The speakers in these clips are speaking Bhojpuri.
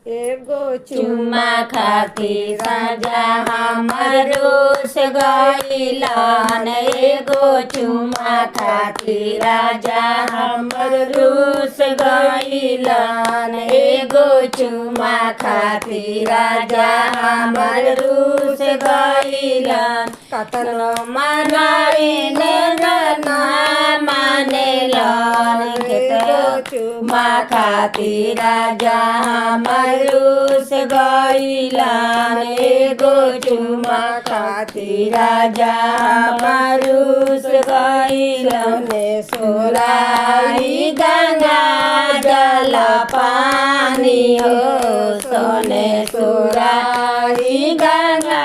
एगो चुम्मा खातिर राजा हमर रूस गइलन। एगो चुम्मा खातिर राजा हमर रूस गइलन। एगो चुम्मा खातिर राजा हमर रूस गइलन। कतनो मनाइन ना मानेलन। केतनो चुम्मा खातिर राजा हमर रूस गइलन। एगो चुम्मा खातिर राजा हमर रूस गइलन। सोनारी गंगा जल पानी हो सोने सोनारी गंगा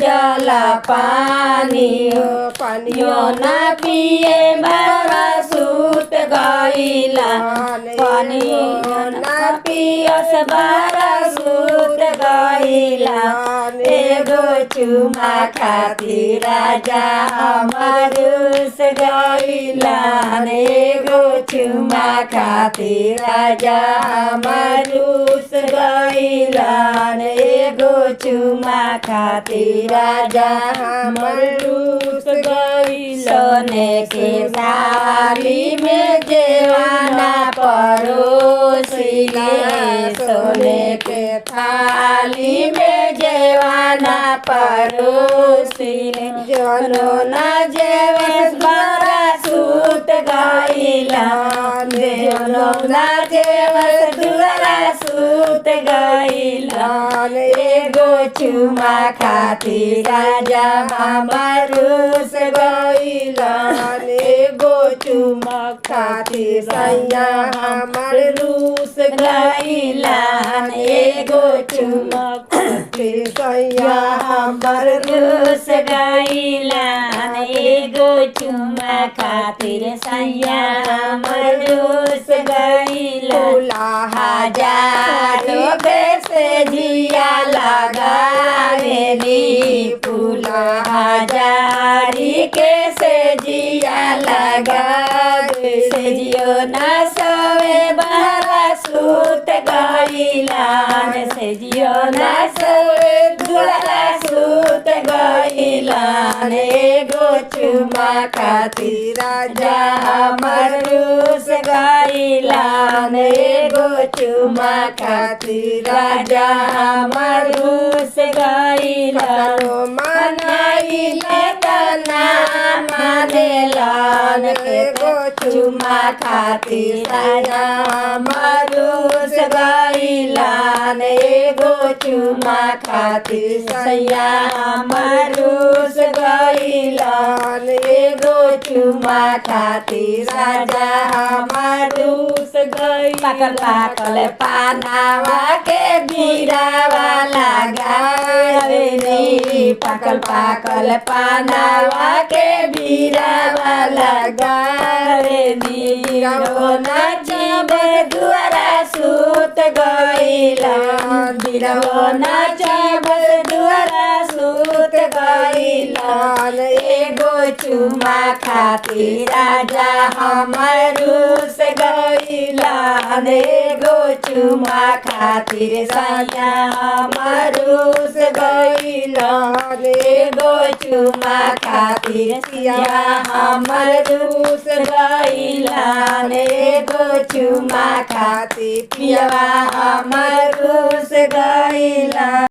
जल पानी हो। पानियो न पिए बाबा सूत गइलन। पानियो न पियस बाबा सूत गइलन। एगो चुम्मा खातिर राजा हमर रूस गइलन। एगो चुम्मा खातिर राजा हमर रूस गइलन। एगो चुम्मा खातिर राजा हमर रूस गइलन। सोने के थाली में जेवाना परोसिले। सोने के थाली में जेवाना परोसिले। जनो न जेवस बारा सूत गइलन। जनो न जेवस दुआरा सूत गइलन। एगो चुम्मा खातिर राजा हमर रूस गइलन। एगो चुम्मा खातिर सैया हमर रूस गइलन। एगो चुम्मा खातिर सैया हमर रूस गइलन। एगो चुम्मा खातिर सैया हमर रूस गइलन। हजारो से जिया लगावेली फूला हजारी के से जिया लगावे। से जियो न सोवे बाबा सूत गइलन। से जियो न सोवे दुआरा सूत गइलन। एगो चुम्मा खातिर राजा हमर रूस गइलन। एगो चुम्मा खातिर राजा हमर रूस गइलन। मनाइले तना मानेलन। एगो चुम्मा खातिर राजा हमर रूस गइलन। एगो चुम्मा खातिर सैया हमर रूस गइलन। एगो चुम्मा खातिर राजा हमर रूस गइलन। पाकल पाकल पानावा के बीरावा लगावेली। पाकल पाकल पानावा के बीरावा लगावेली। बिरौना चिबे दुआरा सूत गइलन। बिरौना चिबे दुआरा सूत गइलन। एगो चुम्मा खातिर राजा हमर रूस गइलन। एगो चुम्मा खातिर सैया हमर रूस गइलन। एगो चुम्मा खातिर सिया हमर रूस गइलन। एगो चुम्मा खातिर पियवा हमर